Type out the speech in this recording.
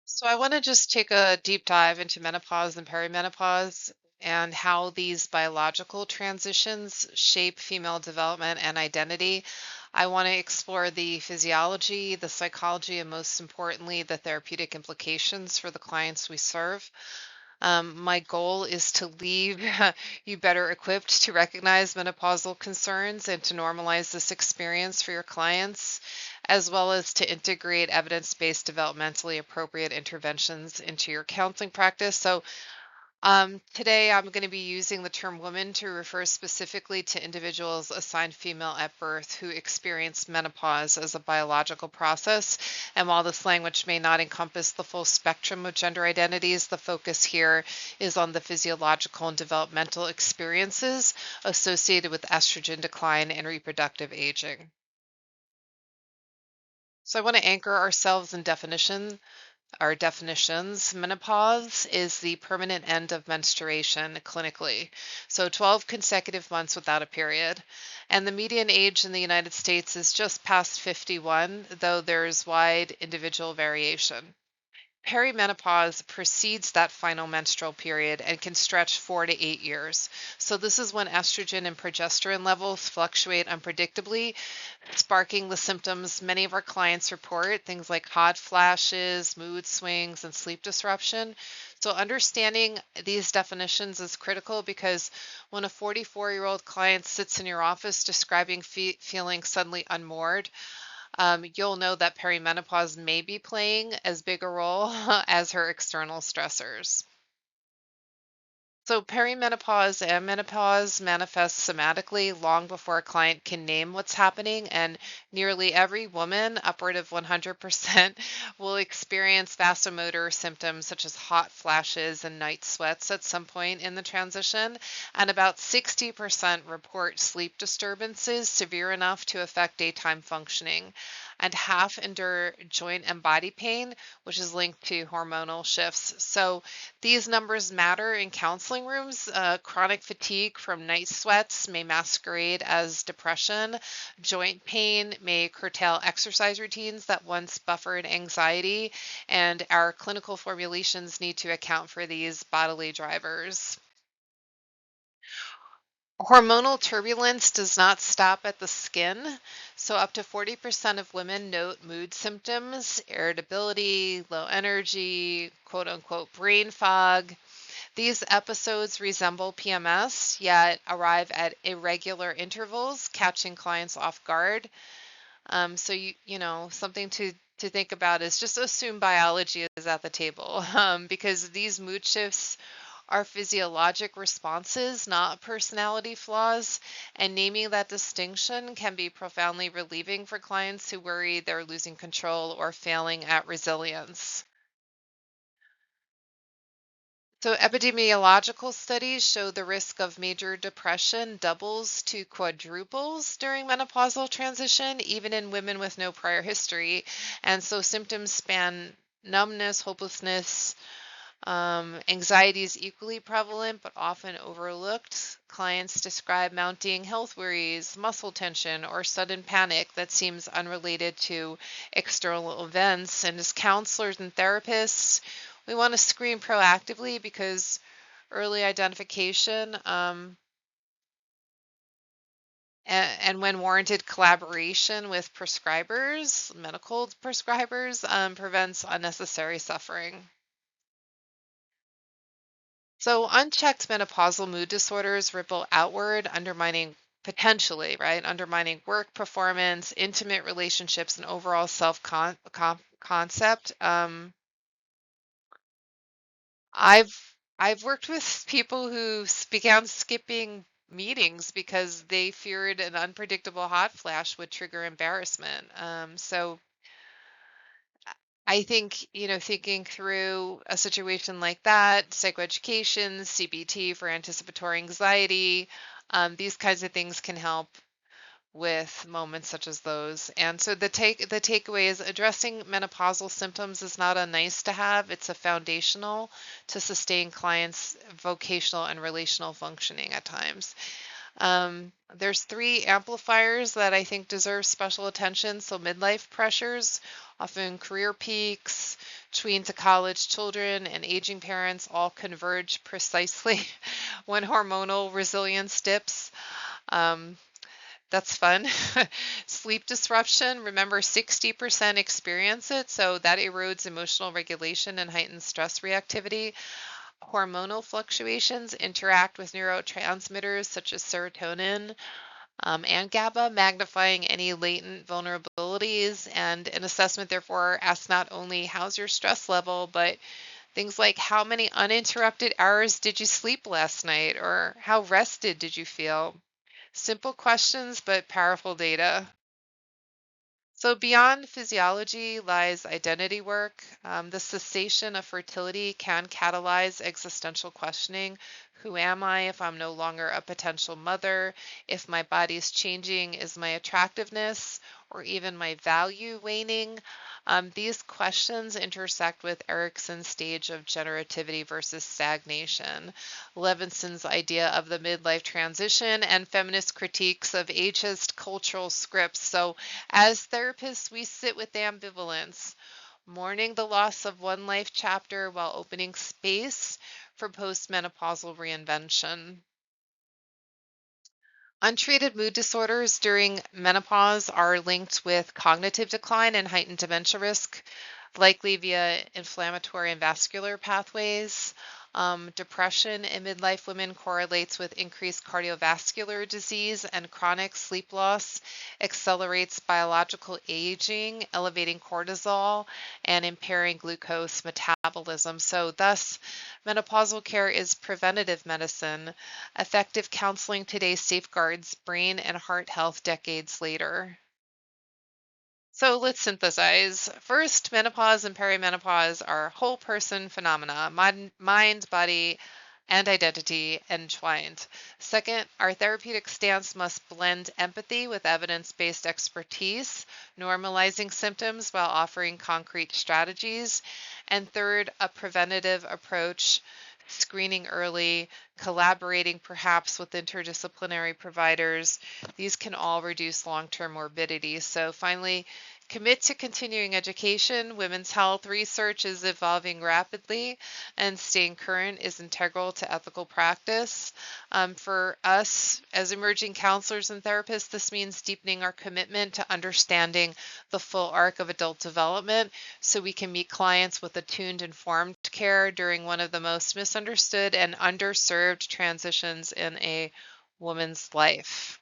So I want to just take a deep dive into menopause and perimenopause and how these biological transitions shape female development and identity. I want to explore the physiology, the psychology, and most importantly, the therapeutic implications for the clients we serve. My goal is to leave you better equipped to recognize menopausal concerns and to normalize this experience for your clients, as well as to integrate evidence-based, developmentally appropriate interventions into your counseling practice. So, today I'm going to be using the term woman to refer specifically to individuals assigned female at birth who experience menopause as a biological process. And while this language may not encompass the full spectrum of gender identities, the focus here is on the physiological and developmental experiences associated with estrogen decline and reproductive aging. So I want to anchor ourselves in our definitions. Menopause is the permanent end of menstruation clinically, so 12 consecutive months without a period. And the median age in the United States is just past 51, though there's wide individual variation. Perimenopause precedes that final menstrual period and can stretch 4 to 8 years. So, this is when estrogen and progesterone levels fluctuate unpredictably, sparking the symptoms many of our clients report, things like hot flashes, mood swings, and sleep disruption. So, understanding these definitions is critical because when a 44-year-old client sits in your office describing feeling suddenly unmoored, you'll know that perimenopause may be playing as big a role as her external stressors. So, perimenopause and menopause manifest somatically long before a client can name what's happening, and nearly every woman, upward of 100%, will experience vasomotor symptoms such as hot flashes and night sweats at some point in the transition. And about 60% report sleep disturbances severe enough to affect daytime functioning. And half endure joint and body pain, which is linked to hormonal shifts. So, these numbers matter in counseling rooms. Chronic fatigue from night sweats may masquerade as depression. Joint pain may curtail exercise routines that once buffered anxiety. And our clinical formulations need to account for these bodily drivers. Hormonal turbulence does not stop at the skin. So, up to 40% of women note mood symptoms, irritability, low energy, quote unquote, brain fog. These episodes resemble PMS, yet arrive at irregular intervals, catching clients off guard. So something to think about is just assume biology is at the table, because these mood shifts are physiologic responses, not personality flaws, and naming that distinction can be profoundly relieving for clients who worry they're losing control or failing at resilience. So, epidemiological studies show the risk of major depression doubles to quadruples during menopausal transition, even in women with no prior history. And so, symptoms span numbness, hopelessness, anxiety is equally prevalent but often overlooked. Clients describe mounting health worries, muscle tension, or sudden panic that seems unrelated to external events. And as counselors and therapists, we want to screen proactively because early identification and when warranted collaboration with prescribers, medical prescribers, prevents unnecessary suffering. So unchecked menopausal mood disorders ripple outward, undermining potentially, right? Undermining work performance, intimate relationships, and overall self concept. I've worked with people who began skipping meetings because they feared an unpredictable hot flash would trigger embarrassment. So I think, thinking through a situation like that, psychoeducation, CBT for anticipatory anxiety, these kinds of things can help with moments such as those. And so the takeaway is addressing menopausal symptoms is not a nice to have, it's a foundational to sustain clients' vocational and relational functioning at times. There's three amplifiers that I think deserve special attention. So midlife pressures, often career peaks, tween to college children, and aging parents all converge precisely when hormonal resilience dips. Um, that's fun. Sleep disruption, remember 60% experience it, so that erodes emotional regulation and heightens stress reactivity. Hormonal fluctuations interact with neurotransmitters such as serotonin and GABA, magnifying any latent vulnerabilities. And an assessment, therefore, asks not only how's your stress level, but things like how many uninterrupted hours did you sleep last night, or how rested did you feel? Simple questions, but powerful data. So, beyond physiology lies identity work. The cessation of fertility can catalyze existential questioning. Who am I if I'm no longer a potential mother? If my body's changing, is my attractiveness or even my value waning? These questions intersect with Erickson's stage of generativity versus stagnation, Levinson's idea of the midlife transition, and feminist critiques of ageist cultural scripts. So, as therapists, we sit with ambivalence, mourning the loss of one life chapter while opening space for postmenopausal reinvention. Untreated mood disorders during menopause are linked with cognitive decline and heightened dementia risk, likely via inflammatory and vascular pathways. Depression in midlife women correlates with increased cardiovascular disease, and chronic sleep loss accelerates biological aging, elevating cortisol and impairing glucose metabolism. So, thus, menopausal care is preventative medicine. Effective counseling today safeguards brain and heart health decades later. So let's synthesize. First, menopause and perimenopause are whole person phenomena, mind, body, and identity entwined. Second, our therapeutic stance must blend empathy with evidence based expertise, normalizing symptoms while offering concrete strategies. And third, a preventative approach, screening early, collaborating perhaps with interdisciplinary providers. These can all reduce long term morbidity. So, finally, commit to continuing education. Women's health research is evolving rapidly, and staying current is integral to ethical practice. For us as emerging counselors and therapists, this means deepening our commitment to understanding the full arc of adult development so we can meet clients with attuned, informed care during one of the most misunderstood and underserved transitions in a woman's life.